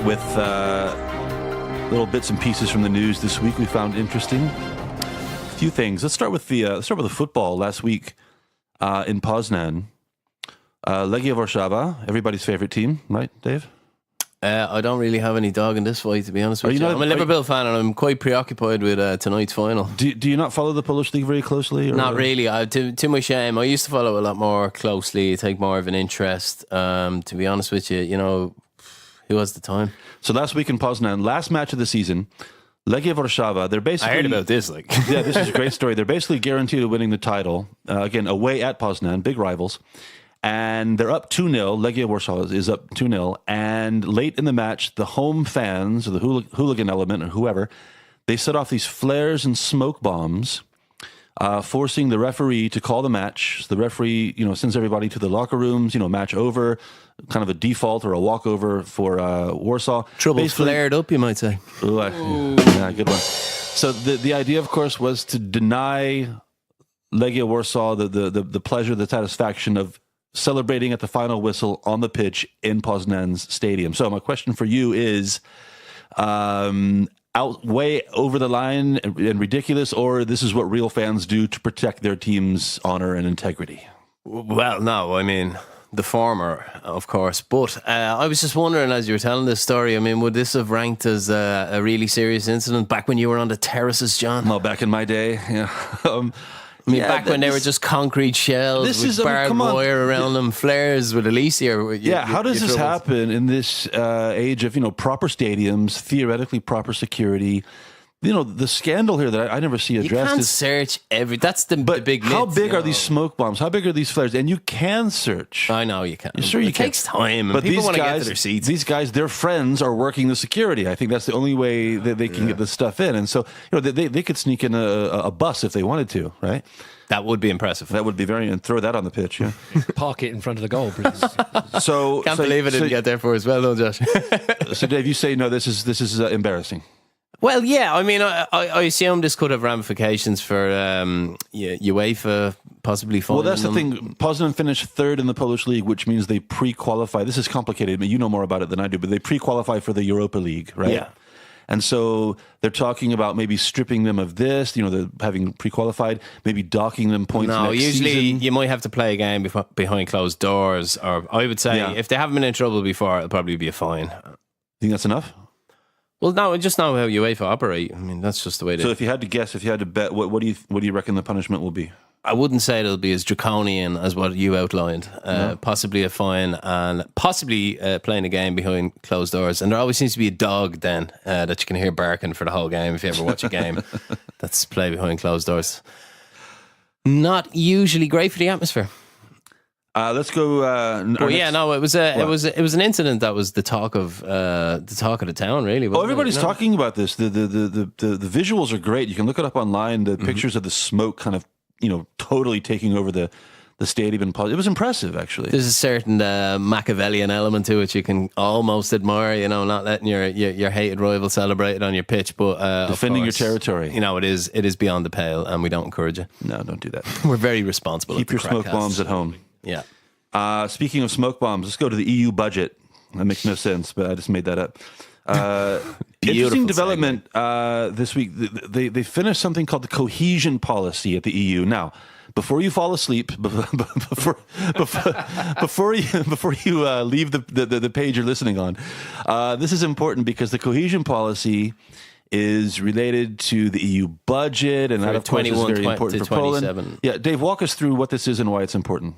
with little bits and pieces from the news this week we found interesting. A few things. Let's start with the football last week in Poznan. Legia Warszawa, everybody's favorite team, right, Dave? I don't really have any dog in this fight, to be honest with you. I'm a Liverpool fan, and I'm quite preoccupied with tonight's final. Do you not follow the Polish league very closely? Or? Not really. To my shame, I used to follow a lot more closely, take more of an interest. To be honest with you, who has the time? So last week in Poznan, last match of the season, Legia Warszawa, they're basically... I heard about this. Yeah, this is a great story. They're basically guaranteed of winning the title. Again, away at Poznan, big rivals. And they're up 2-0. Legia Warszawa is up 2-0. And late in the match, the home fans, or the hooligan element, or whoever, they set off these flares and smoke bombs, forcing the referee to call the match. So the referee, sends everybody to the locker rooms, match over, kind of a default or a walkover for Warsaw. Trouble flared up, you might say. Yeah, good one. So the idea, of course, was to deny Legia Warsaw the pleasure, the satisfaction of celebrating at the final whistle on the pitch in Poznan's stadium. So my question for you is, way over the line and ridiculous, or this is what real fans do to protect their team's honor and integrity? Well, no, I mean, the former, of course. But I was just wondering, as you were telling this story, would this have ranked as a really serious incident back when you were on the terraces, John? Well, back in my day, yeah. Back when they were just concrete shells with barbed wire around them, flares with Alicia. How does this happen in this age of, proper stadiums, theoretically proper security? The scandal here that I never see addressed. You can't search that's the big myth. How big are these smoke bombs? How big are these flares? And you can search. I know you can. You're sure you can. It takes time. But people want to guys, get to their seats. These guys, their friends are working the security. I think that's the only way that they can get this stuff in. And so, they could sneak in a bus if they wanted to, right? That would be impressive. That would be and throw that on the pitch, yeah. Park it in front of the goal, please. Can't believe it didn't get there for as well, though, Josh. So, Dave, you say, no, this is embarrassing. Well, yeah, I assume this could have ramifications for UEFA possibly fining. Well, that's the thing. Poznan finished third in the Polish league, which means they pre-qualify. This is complicated, but you know more about it than I do, but they pre-qualify for the Europa League, right? Yeah. And so they're talking about maybe stripping them of this, they're having pre-qualified, maybe docking them points next usually season. You might have to play a game behind closed doors, or I would say if they haven't been in trouble before, it'll probably be a fine. Think that's enough? Well, no, just know how UEFA operate. That's just the way they... So if you had to guess, if you had to bet, what do you reckon the punishment will be? I wouldn't say it'll be as draconian as what you outlined. Possibly a fine and possibly playing a game behind closed doors. And there always seems to be a dog then that you can hear barking for the whole game if you ever watch a game that's played behind closed doors. Not usually great for the atmosphere. Let's go. It was an incident that was the talk of the town, really. Everybody's talking about this. The visuals are great. You can look it up online. The pictures of the smoke kind of totally taking over the stadium. It was impressive, actually. There's a certain Machiavellian element to it. You can almost admire, not letting your hated rival celebrate it on your pitch, but defending your territory. It is beyond the pale, and we don't encourage it. No, don't do that. We're very responsible. Keep your smoke bombs at home. Yeah. Speaking of smoke bombs, let's go to the EU budget. That makes no sense, but I just made that up. Interesting development this week. They finished something called the cohesion policy at the EU. Now, before you fall asleep, before you leave the page you're listening on, this is important because the cohesion policy is related to the EU budget, and that, of course, is very important for Poland. Yeah, Dave, walk us through what this is and why it's important.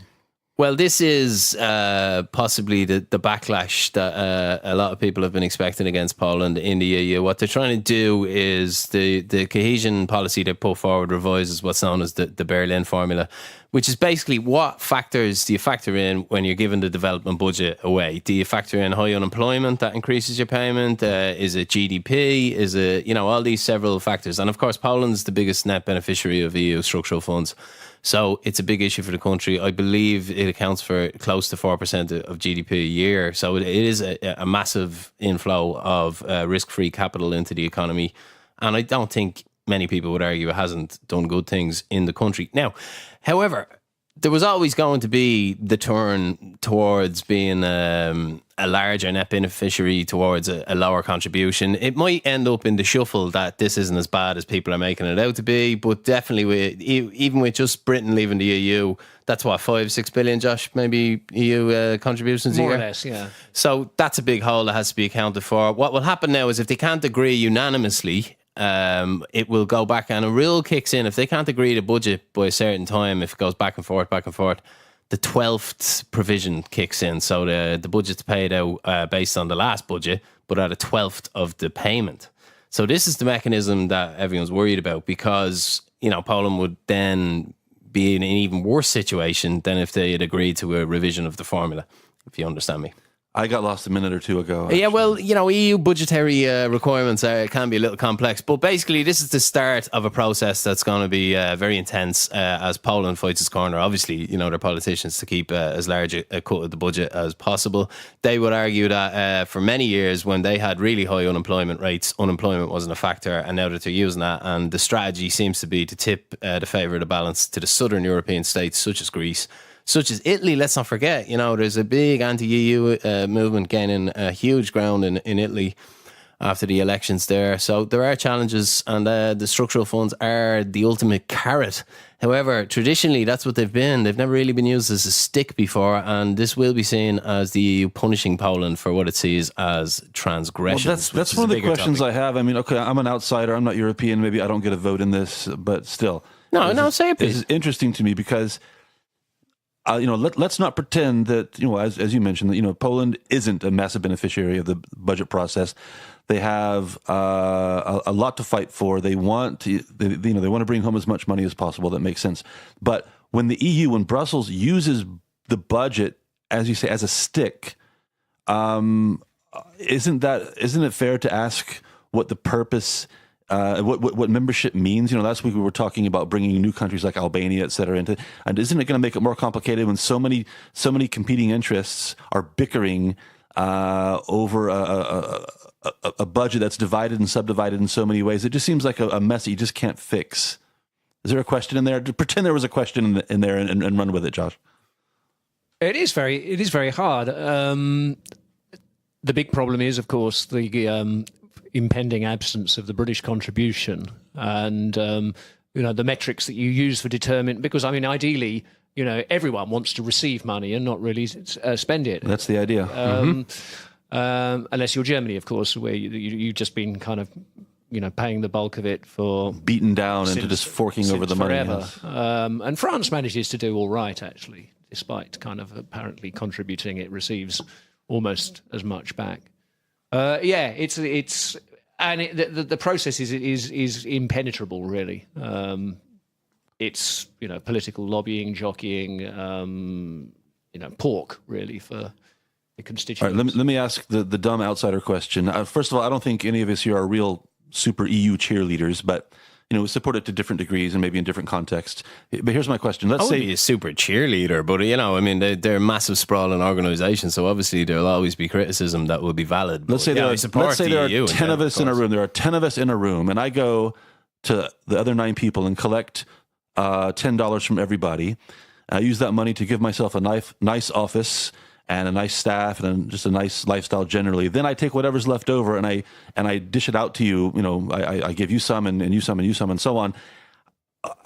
Well, this is possibly the backlash that a lot of people have been expecting against Poland in the EU. What they're trying to do is the cohesion policy they put forward revises what's known as the Berlin formula, which is basically what factors do you factor in when you're giving the development budget away? Do you factor in high unemployment that increases your payment? Is it GDP? Is it, all these several factors? And of course, Poland's the biggest net beneficiary of EU structural funds. So it's a big issue for the country. I believe it accounts for close to 4% of GDP a year. So it is a massive inflow of risk-free capital into the economy. And I don't think many people would argue it hasn't done good things in the country. Now, however, there was always going to be the turn towards being a larger net beneficiary towards a lower contribution. It might end up in the shuffle that this isn't as bad as people are making it out to be, but definitely even with just Britain leaving the EU, that's what, 5-6 billion, Josh, maybe EU contributions a year? More or less, yeah. So that's a big hole that has to be accounted for. What will happen now is if they can't agree unanimously, it will go back and a rule kicks in. If they can't agree to budget by a certain time, if it goes back and forth, the 12th provision kicks in. So the budget's paid out based on the last budget, but at a 12th of the payment. So this is the mechanism that everyone's worried about, because, Poland would then be in an even worse situation than if they had agreed to a revision of the formula, if you understand me. I got lost a minute or two ago. Actually. Yeah, well, EU budgetary requirements can be a little complex, but basically this is the start of a process that's going to be very intense as Poland fights its corner. Obviously, their politicians to keep as large a cut of the budget as possible. They would argue that for many years when they had really high unemployment rates, unemployment wasn't a factor, and now that they're using that, and the strategy seems to be to tip the favour of the balance to the southern European states such as Greece, such as Italy. Let's not forget, there's a big anti-EU movement gaining huge ground in Italy after the elections there. So there are challenges, and the structural funds are the ultimate carrot. However, traditionally, that's what they've been. They've never really been used as a stick before, and this will be seen as the EU punishing Poland for what it sees as transgressions. Well, that's one of the questions topic. I have. I mean, okay, I'm an outsider. I'm not European. Maybe I don't get a vote in this, but still. Say it, please. This is interesting to me because... let's not pretend that, as you mentioned, that, Poland isn't a massive beneficiary of the budget process. They have a lot to fight for. They want to, they want to bring home as much money as possible. That makes sense. But when the EU, when Brussels uses the budget, as you say, as a stick, isn't it fair to ask what the purpose what membership means? Last week we were talking about bringing new countries like Albania, et cetera, into, and isn't it going to make it more complicated when so many competing interests are bickering over a budget that's divided and subdivided in so many ways? It just seems like a mess that you just can't fix. Is there a question in there? Pretend there was a question in there and run with it, Josh. It is very hard. The big problem is, of course, the impending absence of the British contribution, and the metrics that you use for determining, because ideally everyone wants to receive money and not really spend it. That's the idea. Unless you're Germany, of course, where you've just been kind of paying the bulk of it for beaten down into just forking over the money. Forever. Yes. And France manages to do all right, actually, despite kind of apparently contributing. It receives almost as much back. It's and the process is impenetrable, really. It's political lobbying, jockeying, pork, really, for the constituents. All right, let me ask the dumb outsider question. First of all, I don't think any of us here are real super EU cheerleaders, but we support it to different degrees and maybe in different contexts. But here's my question. Let's say be a super cheerleader, but they're massive sprawling organisations, so obviously there'll always be criticism that will be valid. Let's say there are 10 of us in a room. There are 10 of us in a room, and I go to the other 9 people and collect $10 from everybody. I use that money to give myself a nice office and a nice staff and just a nice lifestyle generally. Then I take whatever's left over and I dish it out to you. I give you some and you some and you some and so on.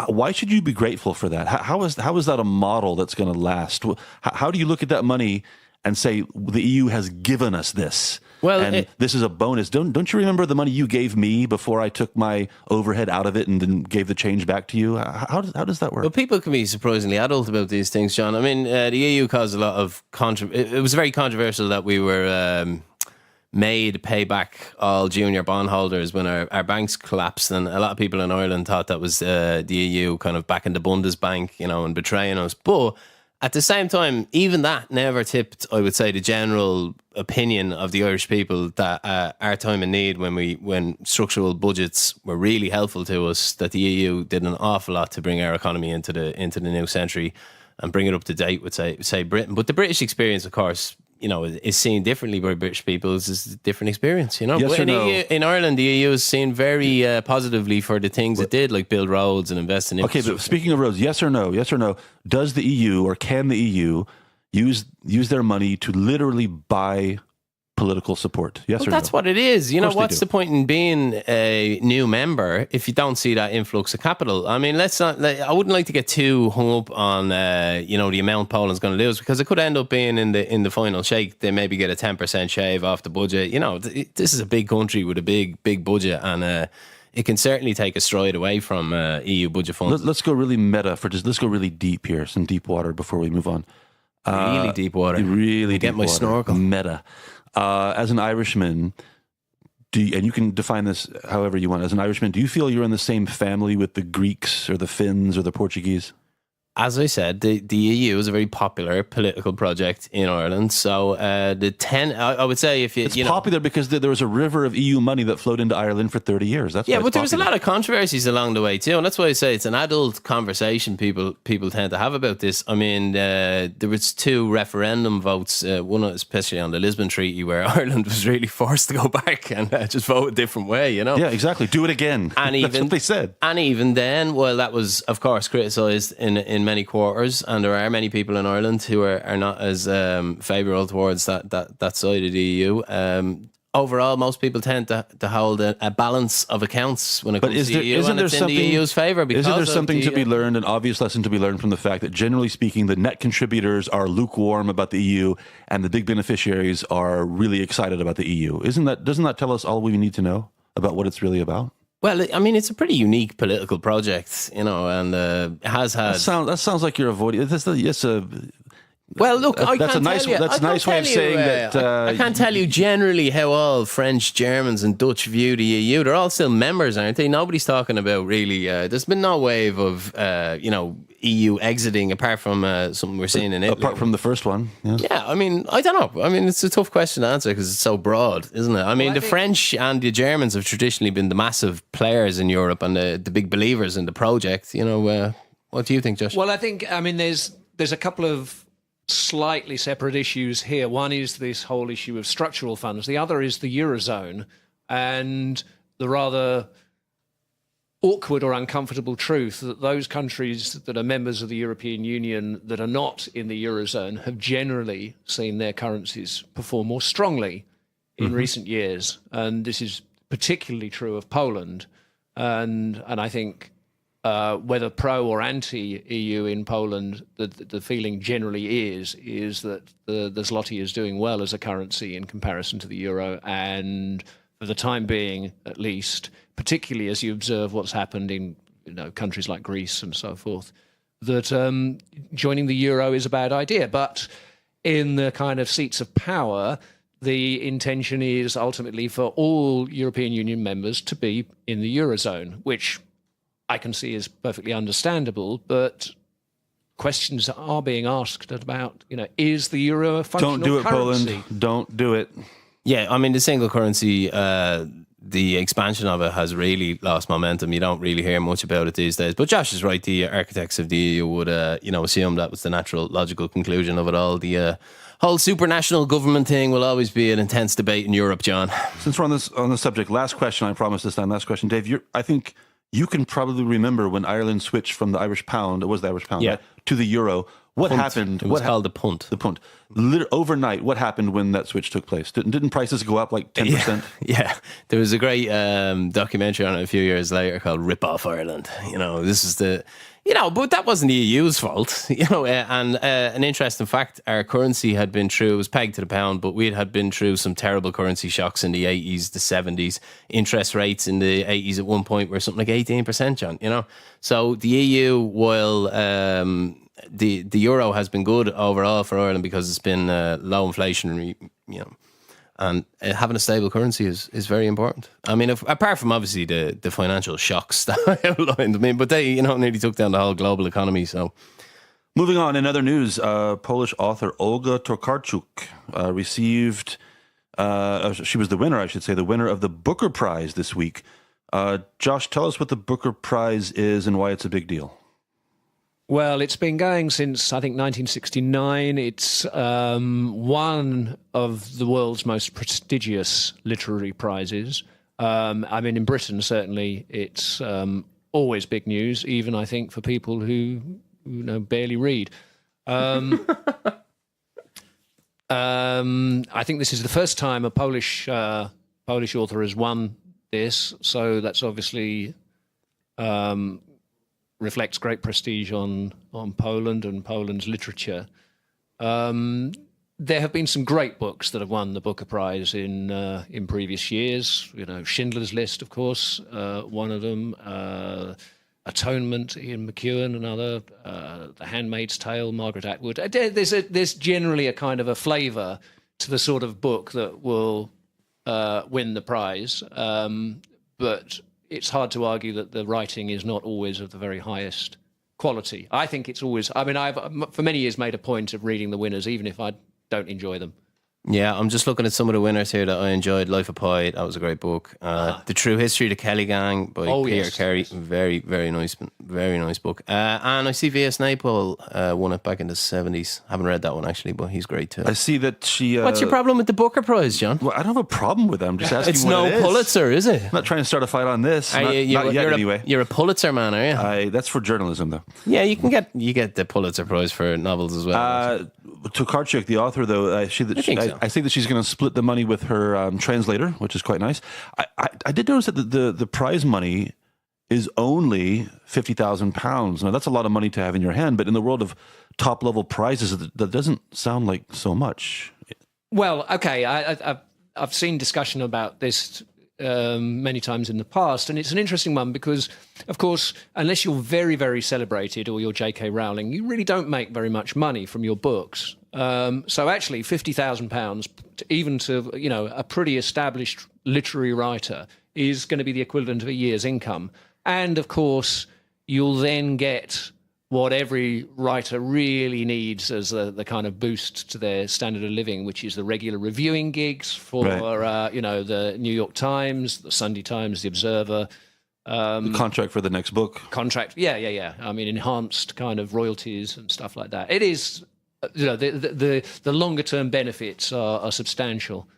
Why should you be grateful for that? How is that a model that's going to last? How do you look at that money and say the EU has given us this? Well, and this is a bonus. Don't you remember the money you gave me before I took my overhead out of it and then gave the change back to you? How does that work? Well, people can be surprisingly adult about these things, John. The EU caused a lot of it was very controversial that we were made pay back all junior bondholders when our banks collapsed, and a lot of people in Ireland thought that was the EU kind of back in the Bundesbank, and betraying us. But at the same time, even that never tipped, I would say, the general opinion of the Irish people that our time in need, when structural budgets were really helpful to us, that the EU did an awful lot to bring our economy into the new century and bring it up to date with say Britain. But the British experience, of course, is seen differently by British people. Is a different experience, Yes But or no? in Ireland, the EU is seen very positively for the things it did, like build roads and invest in infrastructure. Okay, but speaking of roads, yes or no, does the EU or can the EU use their money to literally buy political support? Yes or That's no? what it is. What's do. the point in being a new member if you don't see that influx of capital? I mean, let's not. I wouldn't like to get too hung up on the amount Poland's going to lose, because it could end up being in the final shake. They maybe get a 10% shave off the budget. This is a big country with a big budget, and it can certainly take a stride away from EU budget funds. Let's go really meta let's go really deep here, some deep water before we move on. Really deep water. Really Get deep my water. snorkel. Meta. As an Irishman, and you can define this however you want. As an Irishman, do you feel you're in the same family with the Greeks or the Finns or the Portuguese? As I said, the EU is a very popular political project in Ireland. So I would say if It's popular because there was a river of EU money that flowed into Ireland for 30 years. That's why but there was a popular. lot of controversies along the way too, and that's why I say it's an adult conversation people tend to have about this. I mean, there was 2 referendum votes, one especially on the Lisbon Treaty, where Ireland was really forced to go back and just vote a different way. Yeah, exactly. Do it again. And That's what they said. And even then, well, that was of course criticised in many quarters, and there are many people in Ireland who are not as favourable towards that side of the EU. Overall, most people tend to hold a balance of accounts when it comes to the EU, and it's in the EU's favour. Isn't there something to be learned, an obvious lesson to be learned from the fact that generally speaking, the net contributors are lukewarm about the EU and the big beneficiaries are really excited about the EU? Doesn't that tell us all we need to know about what it's really about? Well, I mean, it's a pretty unique political project, and it has had. That sounds like you're avoiding. Well, look, that's a nice way of saying that. I can't tell you generally how all French, Germans, and Dutch view the EU. They're all still members, aren't they? Nobody's talking about really. There's been no wave of EU exiting apart from something we're seeing in Italy. Apart from the first one, Yeah, I mean, I don't know. I mean, it's a tough question to answer because it's so broad, isn't it? I mean, the French and the Germans have traditionally been the massive players in Europe and the big believers in the project. What do you think, Josh? Well, I think, there's a couple of slightly separate issues here. One is this whole issue of structural funds. The other is the Eurozone and the rather awkward or uncomfortable truth that those countries that are members of the European Union that are not in the Eurozone have generally seen their currencies perform more strongly in recent years. And this is particularly true of Poland. And I think whether pro or anti-EU in Poland, the feeling generally is that the zloty is doing well as a currency in comparison to the euro, and for the time being, at least, particularly as you observe what's happened in countries like Greece and so forth, that joining the euro is a bad idea. But in the kind of seats of power, the intention is ultimately for all European Union members to be in the Eurozone, which I can see is perfectly understandable, but questions are being asked about, is the euro a functional currency? Don't do it, Poland. Don't do it. Yeah, I mean, the single currency, the expansion of it has really lost momentum. You don't really hear much about it these days. But Josh is right. The architects of the EU would, assume that was the natural, logical conclusion of it all. The whole supranational government thing will always be an intense debate in Europe, John. Since we're on this subject, last question, I promise this time. Last question, Dave. I think you can probably remember when Ireland switched from the Irish pound, it was the Irish pound, right, to the euro. What happened? It was called the punt. The punt. Overnight, what happened when that switch took place? Didn't prices go up like 10%? Yeah. There was a great documentary on it a few years later called Rip Off Ireland. This is but that wasn't the EU's fault. And an interesting fact, our currency had been through, it was pegged to the pound, but we had been through some terrible currency shocks in the 80s, the 70s. Interest rates in the 80s at one point were something like 18%, John, So the EU, while the euro has been good overall for Ireland because it's been low inflationary, and having a stable currency is very important. I mean, apart from obviously the financial shocks that I outlined, but they nearly took down the whole global economy. So, moving on, in other news, Polish author Olga Tokarczuk received. She was the winner, I should say, the winner of the Booker Prize this week. Josh, tell us what the Booker Prize is and why it's a big deal. Well, it's been going since, I think, 1969. It's one of the world's most prestigious literary prizes. I mean, in Britain, certainly, it's always big news, even, I think, for people who barely read. I think this is the first time a Polish author has won this, so that's obviously reflects great prestige on Poland and Poland's literature. There have been some great books that have won the Booker Prize in previous years. Schindler's List, of course, one of them. Atonement, Ian McEwan, another. The Handmaid's Tale, Margaret Atwood. There's generally a kind of a flavour to the sort of book that will win the prize, but it's hard to argue that the writing is not always of the very highest quality. I think it's always... I mean, I've for many years made a point of reading the winners, even if I don't enjoy them. Yeah, I'm just looking at some of the winners here that I enjoyed. Life of Pi, that was a great book. The True History of the Kelly Gang by Peter Carey. Very, very nice book. And I see V.S. Naipaul won it back in the 70s. Haven't read that one, actually, but he's great too. I see that she... What's your problem with the Booker Prize, John? Well, I don't have a problem with them. I'm just asking it's what no it is. Pulitzer, is it? I'm not trying to start a fight on this. Not yet, anyway. You're a Pulitzer man, are you? That's for journalism, though. Yeah, you get the Pulitzer Prize for novels as well. Tokarczuk, the author, though, I think that she's going to split the money with her translator, which is quite nice. I did notice that the prize money is only £50,000. Now, that's a lot of money to have in your hand, but in the world of top-level prizes, that doesn't sound like so much. Well, okay, I've seen discussion about this many times in the past, and it's an interesting one because, of course, unless you're very, very celebrated or you're J.K. Rowling, you really don't make very much money from your books. So actually, £50,000, even to a pretty established literary writer, is going to be the equivalent of a year's income. And of course, you'll then get what every writer really needs as the kind of boost to their standard of living, which is the regular reviewing gigs for, the New York Times, the Sunday Times, the Observer. The contract for the next book. Yeah. I mean, enhanced kind of royalties and stuff like that. It is, the longer term benefits are substantial.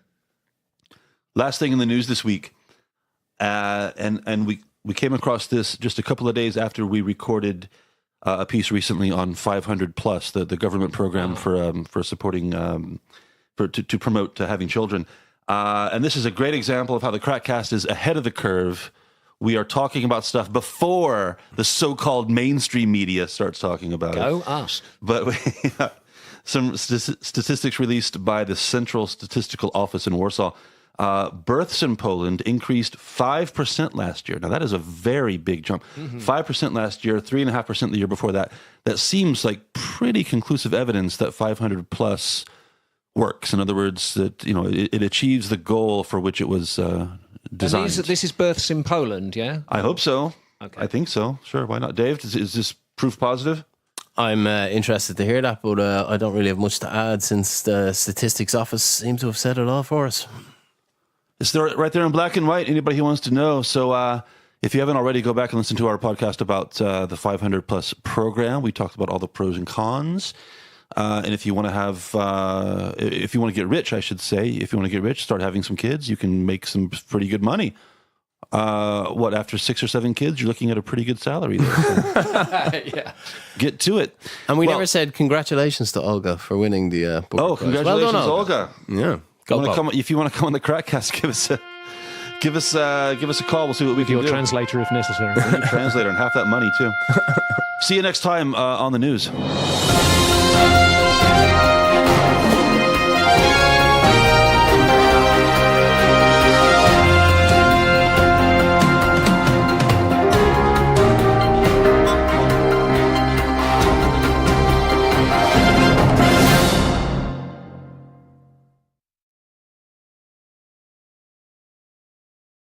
Last thing in the news this week, and we came across this just a couple of days after we recorded a piece recently on 500 Plus, the government program for supporting to promote having children, and this is a great example of how the KrakCast is ahead of the curve. We are talking about stuff before the so-called mainstream media starts talking about it. Go us. But some statistics released by the Central Statistical Office in Warsaw. Births in Poland increased 5% last year. Now, that is a very big jump. 5% last year, 3.5% the year before that. That seems like pretty conclusive evidence that 500 plus works. In other words, that it achieves the goal for which it was designed. This is births in Poland, yeah? I hope so. Okay. I think so. Sure, why not? Dave, is this proof positive? I'm interested to hear that, but I don't really have much to add since the statistics office seems to have said it all for us. It's there, right there in black and white. Anybody who wants to know. So if you haven't already, go back and listen to our podcast about the 500 Plus program. We talked about all the pros and cons. And if you want to get rich, I should say, if you want to get rich, start having some kids, you can make some pretty good money. After 6 or 7 kids, you're looking at a pretty good salary there. So Yeah. Get to it. And we never said congratulations to Olga for winning the book prize. Congratulations, well done, Olga. Yeah. If you want to come on the KrakCast, give us a call. We'll see what we can do. Your translator, if necessary. Translator, and half that money too. See you next time on the news.